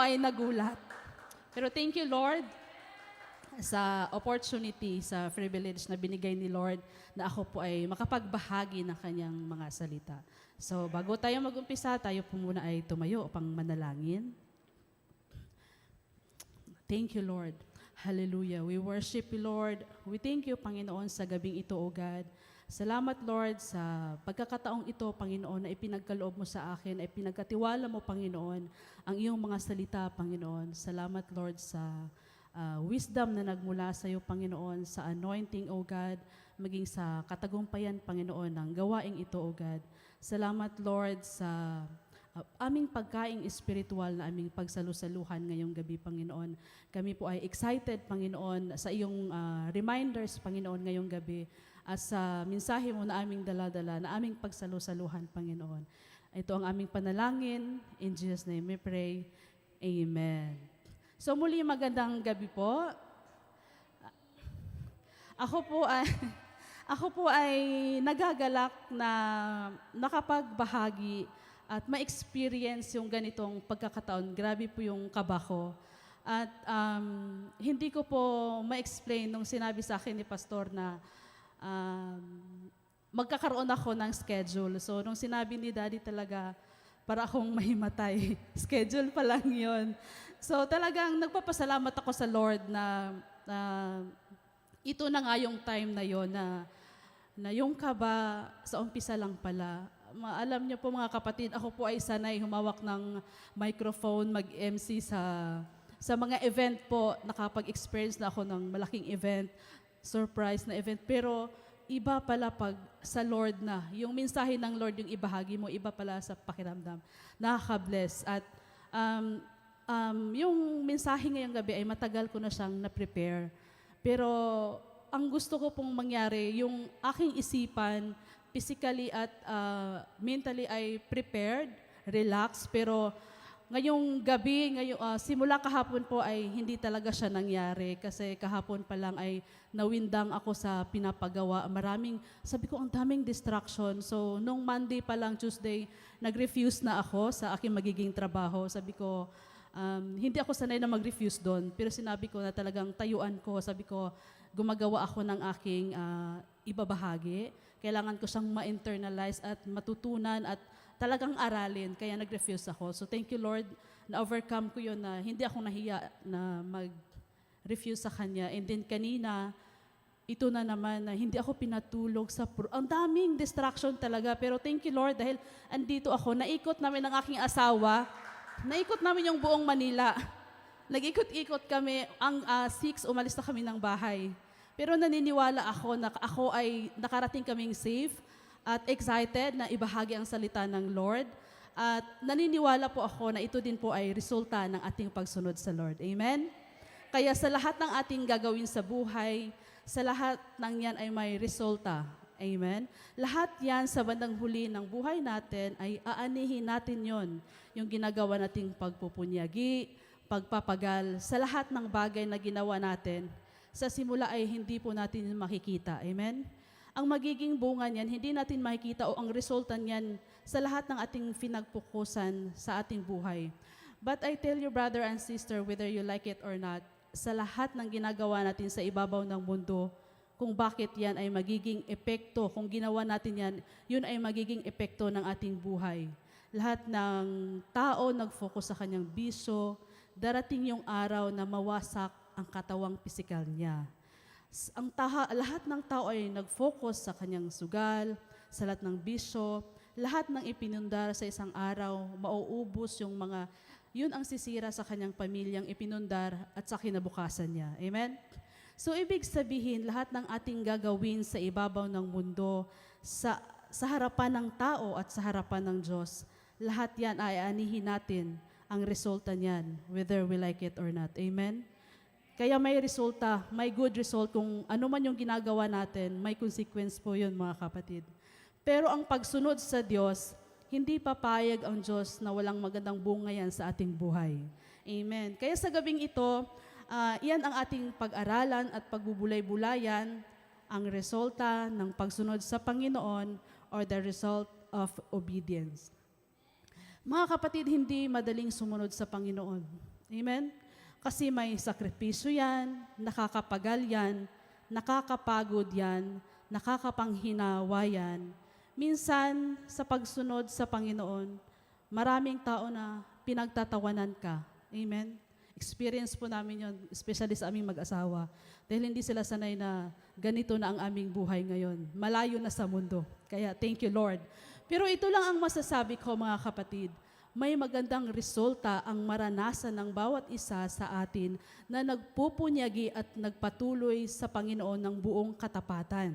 ay nagulat. Pero thank you, Lord, sa opportunity, sa privilege na binigay ni Lord na ako po ay makapagbahagi ng kanyang mga salita. So, bago tayo mag-umpisa, tayo po muna ay tumayo upang manalangin. Thank you, Lord. Hallelujah. We worship you, Lord. We thank you, Panginoon, sa gabing ito, O God. Salamat, Lord, sa pagkakataong ito, Panginoon, na ipinagkaloob mo sa akin, ay pinagkatiwala mo, Panginoon, ang iyong mga salita, Panginoon. Salamat, Lord, sa wisdom na nagmula sa iyo, Panginoon, sa anointing, O God, maging sa katagumpayan, Panginoon, ng gawaing ito, O God. Salamat, Lord, sa aming pagkaing espiritual na aming pagsalusaluhan ngayong gabi, Panginoon. Kami po ay excited, Panginoon, sa iyong reminders, Panginoon, ngayong gabi at sa mensahe mo na aming daladala, na aming pagsalusaluhan, Panginoon. Ito ang aming panalangin. In Jesus' name we pray. Amen. So muli, magandang gabi po. Ako po ay ako po ay nagagalak na nakapagbahagi at ma-experience yung ganitong pagkakataon. Grabe po yung kaba ko. At hindi ko po ma-explain nung sinabi sa akin ni Pastor na magkakaroon ako ng schedule. So nung sinabi ni Daddy talaga, para akong mahimatay. Schedule pa lang yun. So talagang nagpapasalamat ako sa Lord na ito na nga yung time na yon na yung kaba sa umpisa lang pala. Alam niyo po mga kapatid, ako po ay sanay humawak ng microphone, mag-MC sa mga event po. Nakapag-experience na ako ng malaking event, surprise na event. Pero iba pala pag sa Lord na. Yung mensahe ng Lord, yung ibahagi mo, iba pala sa pakiramdam. Nakaka-bless. At yung mensahe ngayong gabi ay matagal ko na siyang na-prepare. Pero ang gusto ko pong mangyari, yung aking isipan, physically at mentally ay prepared, relaxed, pero ngayong gabi, simula kahapon po ay hindi talaga siya nangyari kasi kahapon pa lang ay nawindang ako sa pinapagawa. Sabi ko, ang daming distraction. So, nung Monday pa lang, Tuesday, nag-refuse na ako sa aking magiging trabaho. Sabi ko, hindi ako sanay na mag-refuse doon, pero sinabi ko na talagang tayuan ko. Sabi ko, gumagawa ako ng aking ibabahagi. Kailangan ko siyang ma-internalize at matutunan at talagang aralin, kaya nag-refuse ako. So thank you, Lord, na-overcome ko yun na hindi ako nahiya na mag-refuse sa Kanya. And then kanina, ito na naman na hindi ako pinatulog sa... Ang daming distraction talaga, pero thank you, Lord, dahil andito ako. Naikot namin ng aking asawa. Naikot namin yung buong Manila. Nag-ikot-ikot kami. Ang 6, umalis na kami ng bahay. Pero naniniwala ako na ako ay nakarating kaming safe at excited na ibahagi ang salita ng Lord. At naniniwala po ako na ito din po ay resulta ng ating pagsunod sa Lord. Amen? Kaya sa lahat ng ating gagawin sa buhay, sa lahat ng yan ay may resulta. Amen? Lahat yan sa bandang huli ng buhay natin ay aanihin natin yon. Yung ginagawa nating pagpupunyagi, pagpapagal, sa lahat ng bagay na ginawa natin, sa simula ay hindi po natin makikita. Amen? Ang magiging bunga niyan, hindi natin makikita o ang resulta niyan sa lahat ng ating pinagpukusan sa ating buhay. But I tell you, brother and sister, whether you like it or not, sa lahat ng ginagawa natin sa ibabaw ng mundo, kung bakit yan ay magiging epekto, kung ginawa natin yan, yun ay magiging epekto ng ating buhay. Lahat ng tao nag-focus sa kanyang bisyo, darating yung araw na mawasak ang katawang pisikal niya. Lahat ng tao ay nag-focus sa kanyang sugal, sa lahat ng bisyo, lahat ng ipinundar sa isang araw, mauubos yung mga, yun ang sisira sa kanyang pamilyang ipinundar at sa kinabukasan niya. Amen? So, ibig sabihin, lahat ng ating gagawin sa ibabaw ng mundo, sa harapan ng tao at sa harapan ng Diyos, lahat yan ay anihin natin ang resulta niyan, whether we like it or not. Amen? Kaya may resulta, may good result. Kung ano man yung ginagawa natin, may consequence po yun, mga kapatid. Pero ang pagsunod sa Diyos, hindi papayag ang Diyos na walang magandang bunga yan sa ating buhay. Amen. Kaya sa gabing ito, iyan ang ating pag-aralan at pagbubulay-bulayan, ang resulta ng pagsunod sa Panginoon or the result of obedience. Mga kapatid, hindi madaling sumunod sa Panginoon. Amen? Kasi may sakripisyo yan, nakakapagal yan, nakakapagod yan, nakakapanghinawa yan. Minsan, sa pagsunod sa Panginoon, maraming tao na pinagtatawanan ka. Amen? Experience po namin yon, especially sa aming mag-asawa. Dahil hindi sila sanay na ganito na ang aming buhay ngayon. Malayo na sa mundo. Kaya thank you, Lord. Pero ito lang ang masasabi ko, mga kapatid. May magandang resulta ang maranasan ng bawat isa sa atin na nagpupunyagi at nagpatuloy sa Panginoon ng buong katapatan.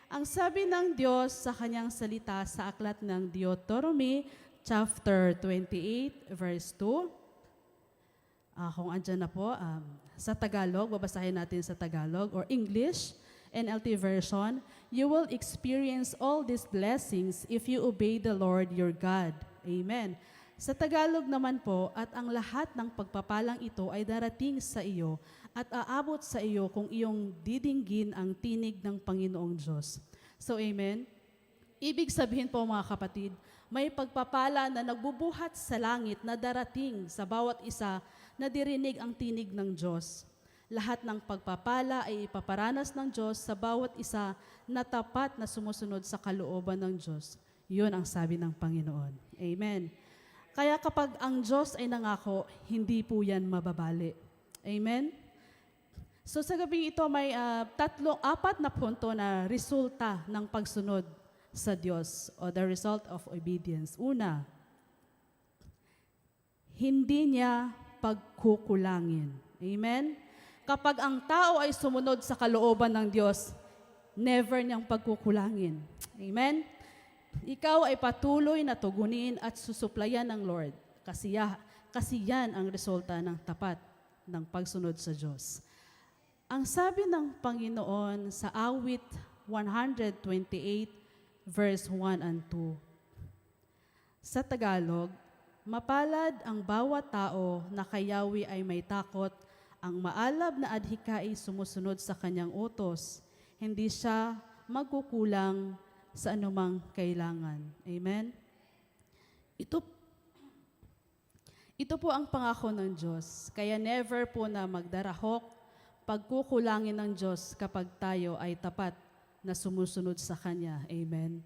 Ang sabi ng Diyos sa kanyang salita sa aklat ng Deuteronomy, chapter 28, verse 2. Kung andyan na po, sa Tagalog, babasahin natin sa Tagalog or English, NLT version, "You will experience all these blessings if you obey the Lord your God." Amen. Sa Tagalog naman po, at ang lahat ng pagpapalang ito ay darating sa iyo at aabot sa iyo kung iyong didinggin ang tinig ng Panginoong Diyos. So, amen. Ibig sabihin po, mga kapatid, may pagpapala na nagbubuhat sa langit na darating sa bawat isa na dirinig ang tinig ng Diyos. Lahat ng pagpapala ay ipaparanas ng Diyos sa bawat isa na tapat na sumusunod sa kalooban ng Diyos. Yun ang sabi ng Panginoon. Amen. Kaya kapag ang Diyos ay nangako, hindi po yan mababali. Amen? So sa gabing ito, may apat na punto na resulta ng pagsunod sa Diyos o the result of obedience. Una, hindi niya pagkukulangin. Amen? Kapag ang tao ay sumunod sa kalooban ng Diyos, never niyang pagkukulangin. Amen? Ikaw ay patuloy na tugunin at susuplayan ng Lord kasi yan ang resulta ng tapat ng pagsunod sa Diyos. Ang sabi ng Panginoon sa awit 128 verse 1 and 2. Sa Tagalog, mapalad ang bawat tao na kay Yahweh ay may takot, ang maalab na adhika ay sumusunod sa kanyang utos. Hindi siya magkukulang sa anumang kailangan. Amen? Ito po ang pangako ng Diyos. Kaya never po na magdarahok, pagkukulangin ng Diyos kapag tayo ay tapat na sumusunod sa Kanya. Amen?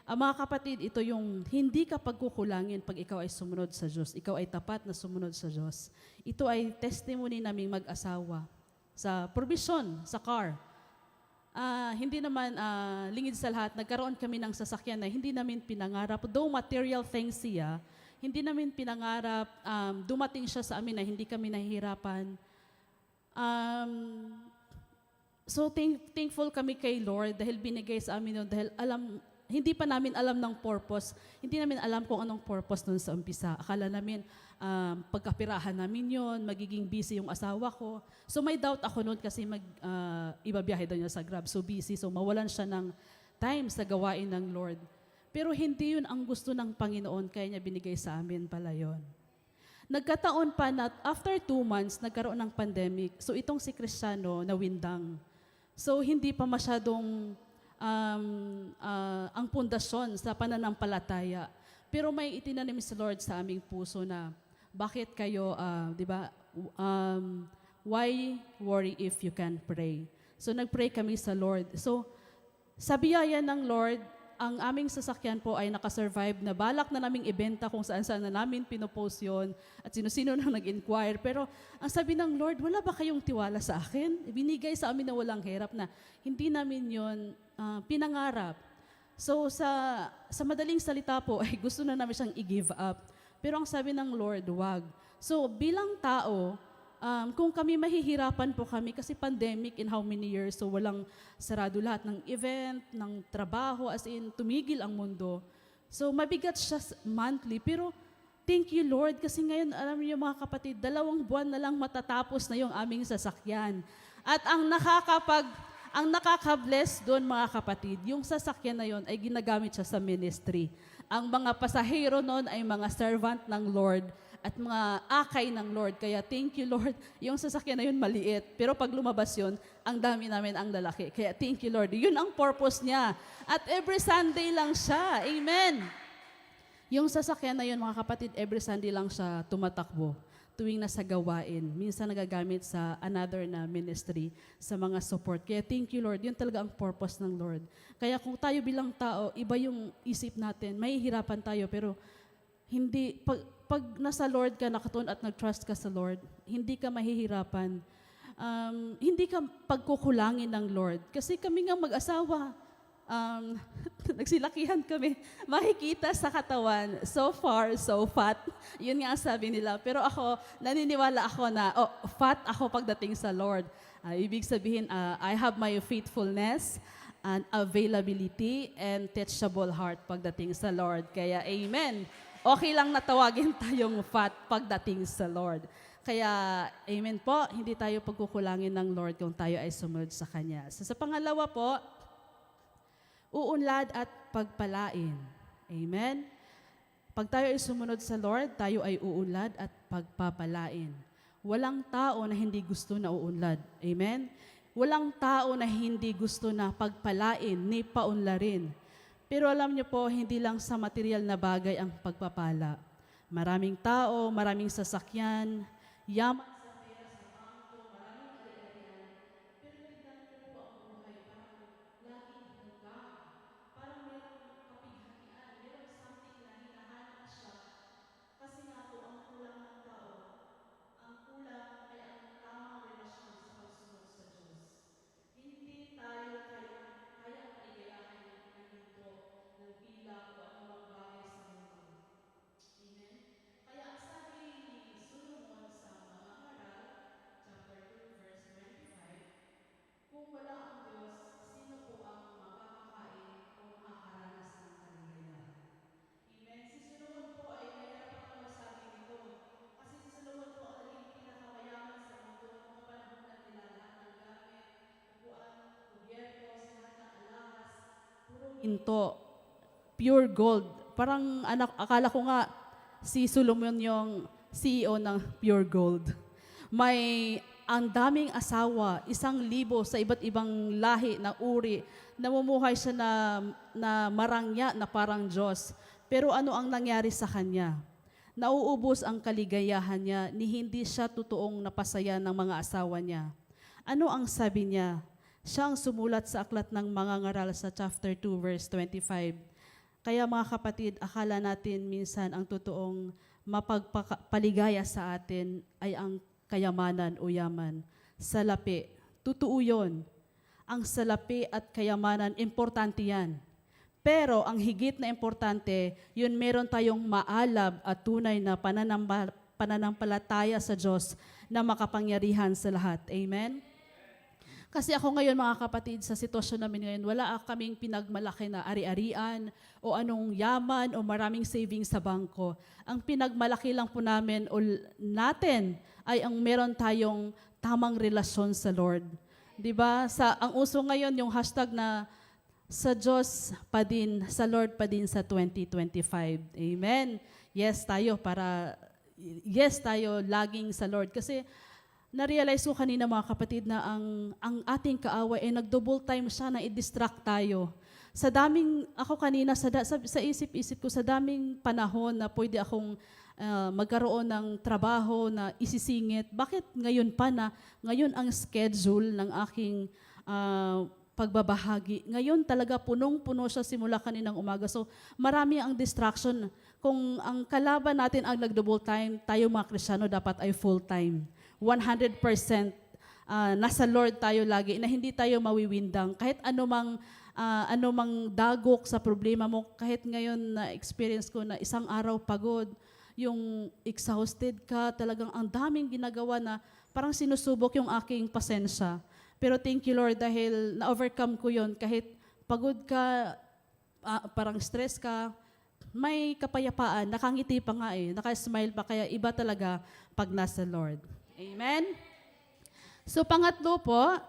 Mga kapatid, ito yung hindi ka pagkukulangin pag ikaw ay sumunod sa Diyos. Ikaw ay tapat na sumunod sa Diyos. Ito ay testimony naming mag-asawa sa provision, sa car. Hindi naman lingid sa lahat, nagkaroon kami ng sasakyan na hindi namin pinangarap. Though material things siya, hindi namin pinangarap, dumating siya sa amin na hindi kami nahihirapan. So thankful kami kay Lord dahil binigay sa amin yun, dahil hindi pa namin alam ng purpose. Hindi namin alam kung anong purpose nun sa umpisa. Akala namin, pagkapirahan namin yon, magiging busy yung asawa ko. So may doubt ako noon kasi ibabiyahe daw niya sa Grab. So busy, so mawalan siya ng time sa gawain ng Lord. Pero hindi yun ang gusto ng Panginoon, kaya niya binigay sa amin pala yon. Nagkataon pa na after 2 months, nagkaroon ng pandemic. So itong si Cristiano nawindang. So hindi pa masyadong ang pundasyon sa pananampalataya. Pero may itinanim si Lord sa aming puso na bakit kayo, di ba, why worry if you can pray? So nagpray kami sa Lord. So sa biyaya ng Lord, ang aming sasakyan po ay nakasurvive na balak na naming ibenta kung saan-saan na namin pinopost yun at sino-sino nang nag-inquire. Pero ang sabi ng Lord, wala ba kayong tiwala sa akin? Binigay sa amin na walang hirap na hindi namin yun pinangarap. So sa madaling salita po, ay gusto na namin siyang i-give up. Pero ang sabi ng Lord, wag. So bilang tao, kung kami mahihirapan po kami kasi pandemic in how many years, so walang sarado lahat ng event, ng trabaho, as in tumigil ang mundo. So mabigat siya monthly, pero thank you Lord kasi ngayon, alam niyo mga kapatid, 2 buwan na lang matatapos na yung aming sasakyan. At ang nakaka-bless doon mga kapatid, yung sasakyan na yon ay ginagamit siya sa ministry. Ang mga pasahero noon ay mga servant ng Lord at mga akay ng Lord. Kaya thank you Lord, yung sasakyan na yun maliit. Pero pag lumabas yun, ang dami namin ang lalaki. Kaya thank you Lord, yun ang purpose niya. At every Sunday lang siya. Amen. Yung sasakyan na yun mga kapatid, every Sunday lang siya tumatakbo. tuwing nasa gawain. Minsan nagagamit sa another na ministry, sa mga support. Kaya thank you, Lord. Yun talaga ang purpose ng Lord. Kaya kung tayo bilang tao, iba yung isip natin. Mahihirapan tayo, pero hindi, pag nasa Lord ka, nakatuon at nag-trust ka sa Lord, hindi ka mahihirapan. Hindi ka pagkukulangin ng Lord. Kasi kami nga mag-asawa, nagsilakihan kami. Makikita sa katawan, so far, so fat. Yun nga ang sabi nila. Pero ako, naniniwala ako na, fat ako pagdating sa Lord. Ibig sabihin, I have my faithfulness and availability and teachable heart pagdating sa Lord. Kaya amen. Okay lang natawagin tayong fat pagdating sa Lord. Kaya, amen po, hindi tayo pagkukulangin ng Lord kung tayo ay sumunod sa Kanya. So, sa pangalawa po, uunlad at pagpalain. Amen? Pag tayo ay sumunod sa Lord, tayo ay uunlad at pagpapalain. Walang tao na hindi gusto na uunlad. Amen? Walang tao na hindi gusto na pagpalain ni paunlarin. Pero alam niyo po, hindi lang sa material na bagay ang pagpapala. Maraming tao, maraming sasakyan, yaman sa pera sa bangko, maraming kaligayahan. Pero tignan niyo po ang buhay, parang laging hanggang. Parang merong kapighatian, merong something na hinahanap siya. Kasi nga po, ang kulang ng tao, ang kulang ay ang tamang relasyon sa pagsunod sa Diyos. Hindi tayo kayang paligayahan ng ginto, ng pilak o anumang bagay sa mundo. Amen? Kaya ang sabi ni Solomon sa Mga Ngaral, chapter 2, verse 25, kung wala ang Diyos, sino po ang makakakain o makakaranas ng kaligayahan? Amen? Si Solomon po ay may karapatang magsabi nito. Kasi si Solomon po ang naging pinakamayaman sa mundo noong mga panahonan nila. Lahat ng gamit, upuan, kubyertos, lahat ng alahas, puro ginto, pure gold. Parang akala ko nga si Solomon yung CEO ng Pure Gold. Ang daming asawa, 1,000 sa iba't ibang lahi na uri. Namumuhay siya na marangya na parang Diyos. Pero ano ang nangyari sa kanya? Nauubos ang kaligayahan niya, ni hindi siya totoong napasaya ng mga asawa niya. Ano ang sabi niya? Siya ang sumulat sa aklat ng Mga Ngaral sa chapter 2, verse 25. Kaya mga kapatid, akala natin minsan ang totoong mapagpaligaya sa atin ay ang kayamanan o yaman. Salapi. Totoo yun. Ang salapi at kayamanan, importante yan. Pero ang higit na importante, yun meron tayong maalab at tunay na pananampalataya sa Diyos na makapangyarihan sa lahat. Amen? Kasi ako ngayon, mga kapatid, sa sitwasyon namin ngayon, wala kaming pinagmalaki na ari-arian o anong yaman o maraming savings sa bangko. Ang pinagmalaki lang po namin o natin ay ang meron tayong tamang relasyon sa Lord. 'Di ba? Ang uso ngayon yung hashtag na sa Diyos pa din, sa Lord pa din sa 2025. Amen. Yes tayo laging sa Lord kasi na-realize ko kanina mga kapatid na ang ating kaaway ay nag-double time siya na i-distract tayo. Ako kanina, sa isip-isip ko, sa daming panahon na pwede akong magkaroon ng trabaho na isisingit. Bakit ngayon pa na, ngayon ang schedule ng aking pagbabahagi. Ngayon talaga punong-puno siya simula kaninang umaga. So marami ang distraction. Kung ang kalaban natin ang nag-double time, tayo mga Kristiyano dapat ay full time. 100% nasa Lord tayo lagi, na hindi tayo mawiwindang. Kahit anumang dagok sa problema mo, kahit ngayon na experience ko na isang araw pagod, yung exhausted ka, talagang ang daming ginagawa na parang sinusubok yung aking pasensya. Pero thank you Lord dahil na-overcome ko yon. Kahit pagod ka, parang stress ka, may kapayapaan, nakangiti pa nga nakasmile pa, kaya iba talaga pag nasa Lord. Amen? So pangatlo po,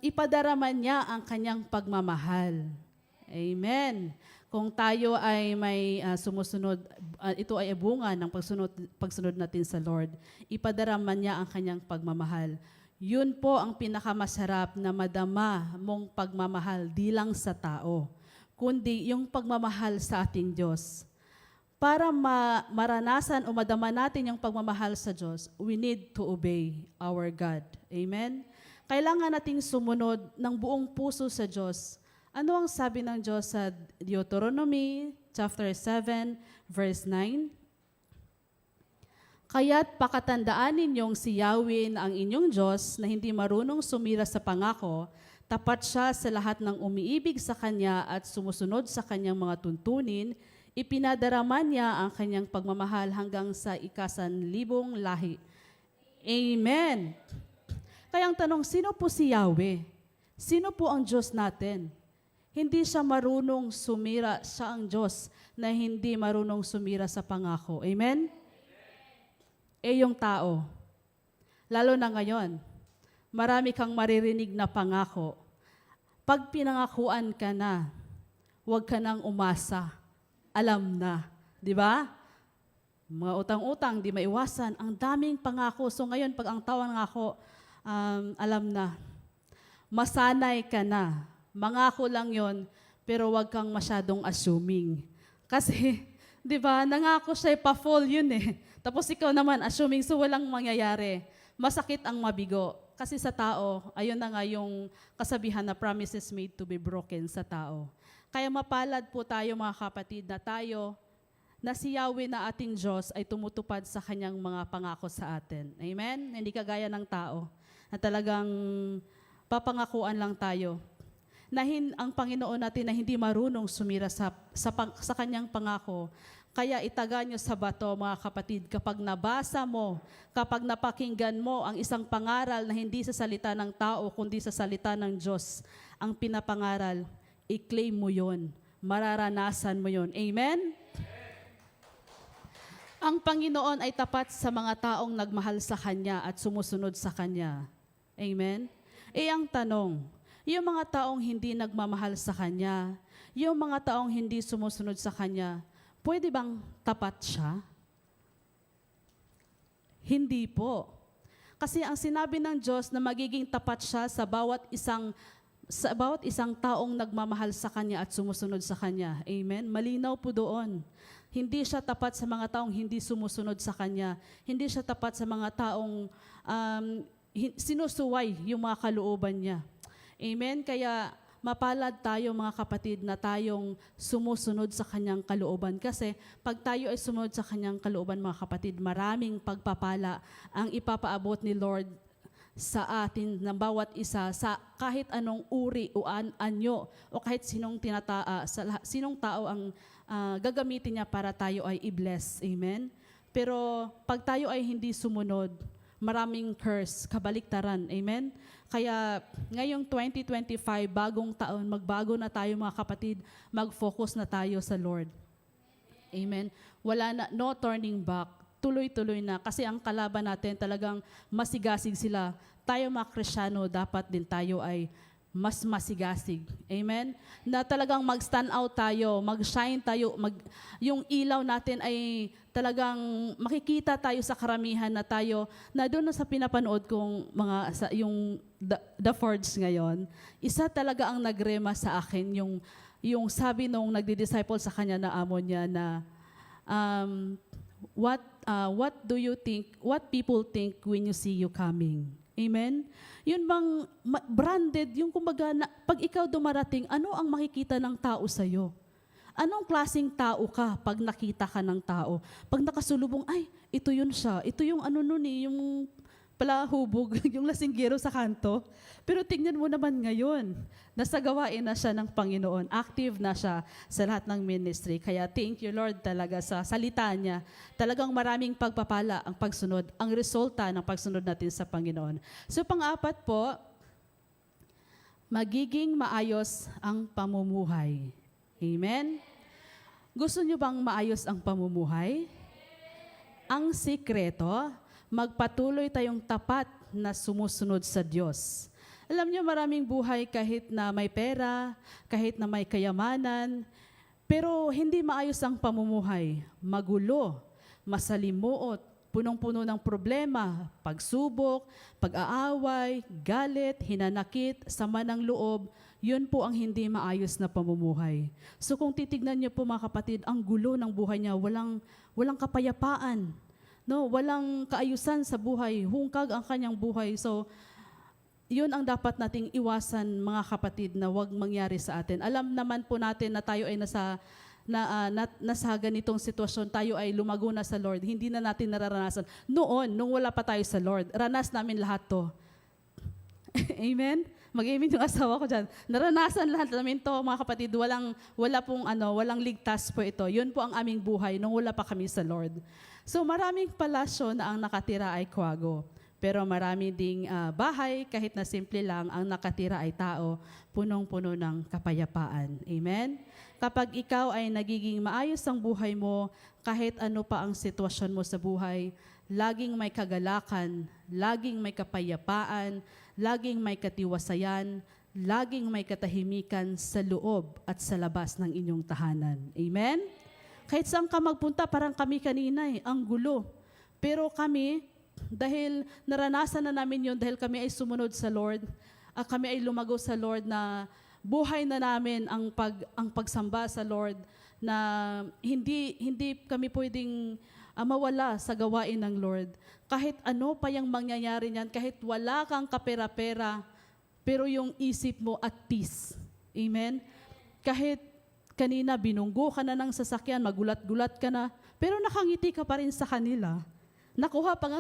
ipadaraman niya ang kanyang pagmamahal. Amen. Kung tayo ay may sumusunod, ito ay bunga ng pagsunod natin sa Lord. Ipadaraman niya ang kanyang pagmamahal. Yun po ang pinakamasarap na madama mong pagmamahal, di lang sa tao, kundi yung pagmamahal sa ating Diyos. para maranasan o madama natin yung pagmamahal sa Diyos, we need to obey our God. Amen? Kailangan nating sumunod ng buong puso sa Diyos. Ano ang sabi ng Diyos sa Deuteronomy chapter 7, verse 9? Kaya't pakatandaan ninyong si Yahweh na ang inyong Diyos na hindi marunong sumira sa pangako, tapat siya sa lahat ng umiibig sa Kanya at sumusunod sa Kanyang mga tuntunin, ipinadarama niya ang Kanyang pagmamahal hanggang sa ika-1,000 lahi. Amen! Kaya ang tanong, sino po si Yahweh? Sino po ang Diyos natin? Hindi siya marunong sumira, siya ang Diyos na hindi marunong sumira sa pangako. Amen? Yung tao, lalo na ngayon, marami kang maririnig na pangako. Pag pinangakuan ka na, huwag ka nang umasa. Alam na. Di ba? Mga utang-utang, di maiwasan. Ang daming pangako. So ngayon, pag ang tao nangako, alam na. Masanay ka na. Mangako lang yon, pero huwag kang masyadong assuming. Kasi, di ba, nangako siya, pa-fall yun eh. Tapos ikaw naman, assuming, so walang mangyayari. Masakit ang mabigo. Kasi sa tao, ayun na nga yung kasabihan na promises made to be broken sa tao. Kaya mapalad po tayo mga kapatid na si Yahweh na ating Diyos ay tumutupad sa Kanyang mga pangako sa atin. Amen? Hindi kagaya ng tao na talagang papangakuan lang tayo. Ang Panginoon natin na hindi marunong sumira sa Kanyang pangako. Kaya itaga nyo sa bato, mga kapatid, kapag nabasa mo, kapag napakinggan mo ang isang pangaral na hindi sa salita ng tao, kundi sa salita ng Diyos, ang pinapangaral, i-claim mo yon, mararanasan mo yon. Amen? Ang Panginoon ay tapat sa mga taong nagmahal sa Kanya at sumusunod sa Kanya. Amen? Ang tanong, yung mga taong hindi nagmamahal sa Kanya, yung mga taong hindi sumusunod sa Kanya, pwede bang tapat siya? Hindi po. Kasi ang sinabi ng Diyos na magiging tapat siya sa bawat isang taong nagmamahal sa Kanya at sumusunod sa Kanya. Amen? Malinaw po doon. Hindi siya tapat sa mga taong hindi sumusunod sa Kanya. Hindi siya tapat sa mga taong sinusuway yung mga kalooban niya. Amen? Kaya mapalad tayo mga kapatid na tayong sumusunod sa Kanyang kalooban. Kasi pag tayo ay sumunod sa Kanyang kalooban mga kapatid, maraming pagpapala ang ipapaabot ni Lord sa atin ng bawat isa sa kahit anong uri o anyo o kahit sinong tao ang gagamitin niya para tayo ay i-bless. Amen? Pero pag tayo ay hindi sumunod, maraming curse, kabaliktaran. Amen? Kaya ngayong 2025, bagong taon, magbago na tayo mga kapatid, mag-focus na tayo sa Lord. Amen? Wala na, no turning back. Tuloy-tuloy na. Kasi ang kalaban natin talagang masigasig sila. Tayo mga Kristyano, dapat din tayo ay mas masigasig. Amen? Na talagang mag-stand out tayo, mag-shine tayo, yung ilaw natin ay talagang makikita tayo sa karamihan na tayo, na doon sa pinapanood kong yung The Forge ngayon, isa talaga ang nagrema sa akin, yung sabi nung nagdi-disciple sa kanya na amo niya na, what do you think, what people think when you see you coming? Amen? Yun bang branded, yung kumbaga, pag ikaw dumarating, ano ang makikita ng tao sa'yo? Anong klaseng tao ka pag nakita ka ng tao? Pag nakasulubong, ay, ito yun siya. Ito yung ano nun eh, yung palahubog, yung lasinggero sa kanto. Pero tingnan mo naman ngayon, nasa gawain na siya ng Panginoon. Active na siya sa lahat ng ministry. Kaya thank you Lord talaga sa salita niya. Talagang maraming pagpapala ang pagsunod, ang resulta ng pagsunod natin sa Panginoon. So pang-apat po, magiging maayos ang pamumuhay. Amen? Gusto niyo bang maayos ang pamumuhay? Ang sikreto, magpatuloy tayong tapat na sumusunod sa Diyos. Alam niyo, maraming buhay kahit na may pera, kahit na may kayamanan, pero hindi maayos ang pamumuhay. Magulo, masalimuot, punong-puno ng problema, pagsubok, pag-aaway, galit, hinanakit, sama ng loob. yun po ang hindi maayos na pamumuhay. So kung titignan niyo po mga kapatid, ang gulo ng buhay niya, walang kapayapaan. No, walang kaayusan sa buhay, hungkag ang kanyang buhay. So yun ang dapat nating iwasan mga kapatid na wag mangyari sa atin. Alam naman po natin na tayo ay nasa ganitong sitwasyon, tayo ay lumago na sa Lord. Hindi na natin nararanasan. Noon, nung wala pa tayo sa Lord, ranas namin lahat to. Amen? Mag-amen yung asawa ko dyan. Naranasan lahat namin to, mga kapatid. Walang ligtas po ito. Yun po ang aming buhay nung wala pa kami sa Lord. So maraming palasyo na ang nakatira ay kwago. Pero marami ding bahay, kahit na simple lang, ang nakatira ay tao, punong-puno ng kapayapaan. Amen? Kapag ikaw ay nagiging maayos ang buhay mo, kahit ano pa ang sitwasyon mo sa buhay, laging may kagalakan, laging may kapayapaan, laging may katiwasayan, laging may katahimikan sa loob at sa labas ng inyong tahanan. Amen? Kahit saan ka magpunta, parang kami kanina ang gulo. Pero kami, dahil naranasan na namin yun, dahil kami ay sumunod sa Lord, kami ay lumago sa Lord na buhay na namin ang pagsamba sa Lord, na hindi kami pwedeng mawala sa gawain ng Lord. Kahit ano pa yung mangyayari niyan, kahit wala kang kapera-pera, pero yung isip mo at peace. Amen? Kahit kanina binunggo ka na ng sasakyan, magulat-gulat ka na, pero nakangiti ka pa rin sa kanila. Makuha pa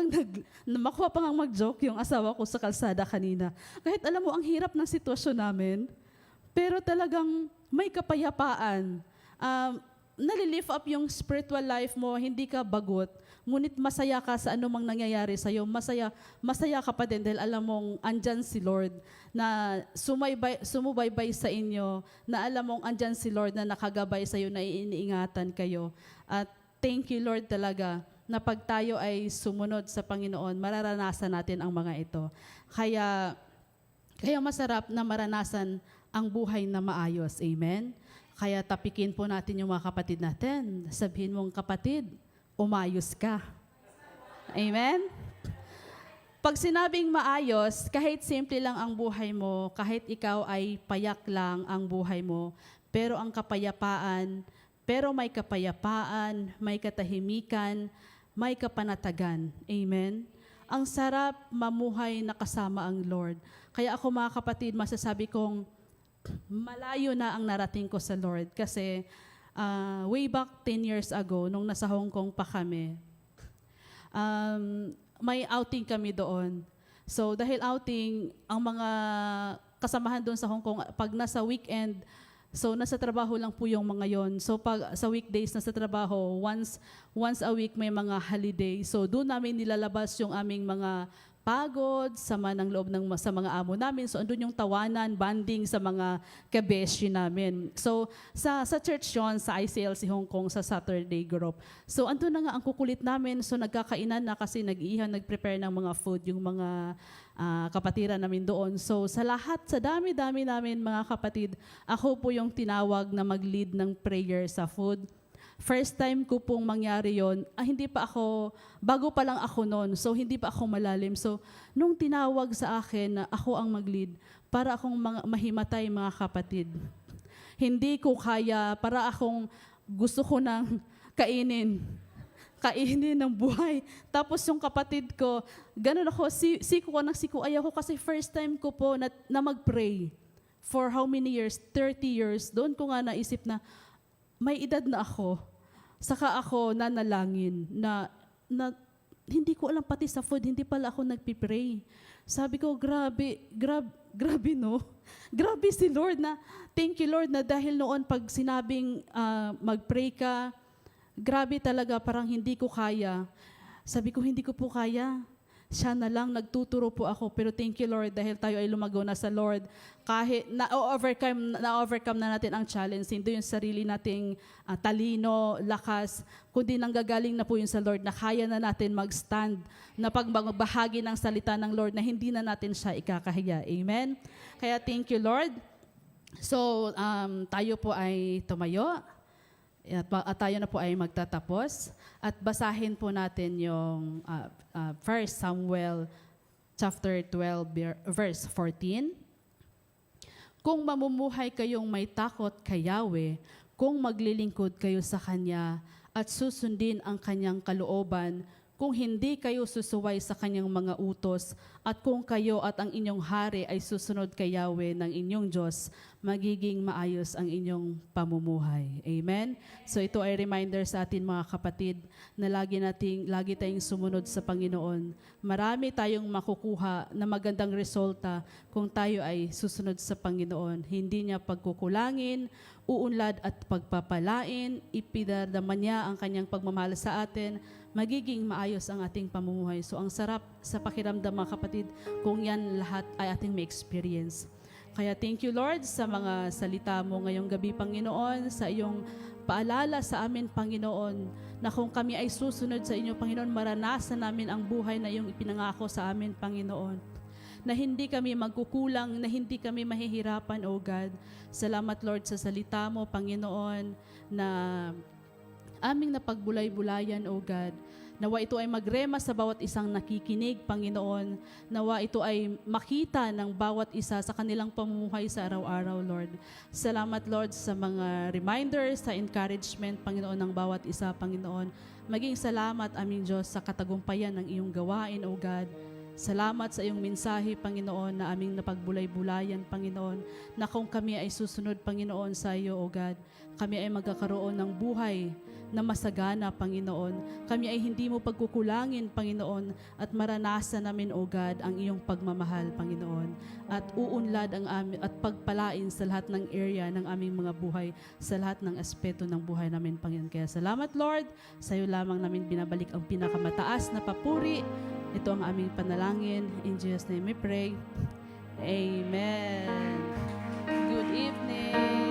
ngang mag-joke yung asawa ko sa kalsada kanina. Kahit alam mo, ang hirap ng sitwasyon namin, pero talagang may kapayapaan. Nalilift up yung spiritual life mo, hindi ka bagot, ngunit masaya ka sa anumang nangyayari sa'yo. Masaya ka pa din dahil alam mong andyan si Lord na sumubaybay sa inyo, na alam mong andyan si Lord na nakagabay sa'yo, na iniingatan kayo. At thank you Lord talaga na pag tayo ay sumunod sa Panginoon, mararanasan natin ang mga ito. Kaya masarap na maranasan ang buhay na maayos. Amen? Kaya tapikin po natin yung mga kapatid natin. Sabihin mong, kapatid, umayos ka. Amen? Pag sinabing maayos, kahit simple lang ang buhay mo, kahit ikaw ay payak lang ang buhay mo, pero may kapayapaan, may katahimikan, may kapanatagan. Amen? Ang sarap mamuhay na kasama ang Lord. Kaya ako mga kapatid, masasabi kong malayo na ang narating ko sa Lord. Kasi way back 10 years ago, nung nasa Hong Kong pa kami, may outing kami doon. So dahil outing, ang mga kasamahan doon sa Hong Kong, pag nasa weekend, so nasa trabaho lang po yung mga yon. So pag sa weekdays nasa trabaho, once a week may mga holiday. So doon namin nilalabas yung aming mga pagod, sama ng loob sa mga amo namin. So andun yung tawanan, banding sa mga kabeshi namin. So sa church yon, sa ICLC Hong Kong, sa Saturday group. So andun na nga ang kukulit namin. So nagkakainan na kasi nag-prepare ng mga food yung mga kapatiran namin doon. So sa dami-dami namin mga kapatid, ako po yung tinawag na mag-lead ng prayer sa food. First time ko pong mangyari yon, bago pa lang ako noon, so hindi pa ako malalim. So nung tinawag sa akin na ako ang mag-lead, para akong mahimatay mga kapatid. Hindi ko kaya, para akong gusto ko nang kainin ng buhay. Tapos yung kapatid ko, ganun ako, siku ayaw ko kasi first time ko po na mag-pray. For how many years? 30 years. Doon ko nga naisip na may edad na ako. Saka ako nanalangin na hindi ko alam pati sa food, hindi pala ako nagpipray. Sabi ko, grabe no? Grabe si Lord na, thank you Lord na dahil noon pag sinabing mag-pray ka, grabe talaga, parang hindi ko kaya. Sabi ko, hindi ko po kaya. Siya na lang, nagtuturo po ako. Pero thank you Lord dahil tayo ay lumago na sa Lord. Kahit na-overcome na natin ang challenge, hindi yung sarili nating talino, lakas, kundi nanggagaling na po yun sa Lord na kaya na natin mag-stand na pagbahagi ng salita ng Lord na hindi na natin siya ikakahiya. Amen? Kaya thank you Lord. So tayo po ay tumayo. At tayo na po ay magtatapos at basahin po natin yung 1 Samuel chapter 12 verse 14. Kung mamumuhay kayong may takot kay Yahweh, kung maglilingkod kayo sa Kanya at susundin ang Kanyang kalooban, kung hindi kayo susuway sa Kanyang mga utos, at kung kayo at ang inyong hari ay susunod kay Yahweh ng inyong Diyos, magiging maayos ang inyong pamumuhay. Amen? So ito ay reminder sa atin mga kapatid na lagi tayong sumunod sa Panginoon. Marami tayong makukuha na magandang resulta kung tayo ay susunod sa Panginoon. Hindi niya pagkukulangin, uunlad at pagpapalain, ipinadama niya ang kanyang pagmamahal sa atin, magiging maayos ang ating pamumuhay. So ang sarap sa pakiramdam mga kapatid kung yan lahat ay ating may experience. Kaya thank you Lord sa mga salita mo ngayong gabi Panginoon, sa iyong paalala sa amin Panginoon, na kung kami ay susunod sa inyo Panginoon, maranasan namin ang buhay na iyong ipinangako sa amin Panginoon. Na hindi kami magkukulang, na hindi kami mahihirapan, O God. Salamat, Lord, sa salita mo, Panginoon, na aming napagbulay-bulayan, O God. Nawa ito ay magrema sa bawat isang nakikinig, Panginoon. Nawa ito ay makita ng bawat isa sa kanilang pamumuhay sa araw-araw, Lord. Salamat, Lord, sa mga reminders, sa encouragement, Panginoon, ng bawat isa, Panginoon. Maging salamat, aming Diyos, sa katagumpayan ng iyong gawain, O God. Salamat sa iyong mensahe, Panginoon, na aming napagbulay-bulayan, Panginoon, na kung kami ay susunod, Panginoon, sa iyo, O God, kami ay magkakaroon ng buhay na masagana, Panginoon. Kami ay hindi mo pagkukulangin, Panginoon, at maranasan namin, O God, ang iyong pagmamahal, Panginoon, at uunlad at pagpalain sa lahat ng area ng aming mga buhay, sa lahat ng aspeto ng buhay namin, Panginoon. Kaya salamat, Lord, sa iyo lamang namin binabalik ang pinakamataas na papuri. Ito ang aming panalangin. In Jesus' name we pray. Amen. Good evening.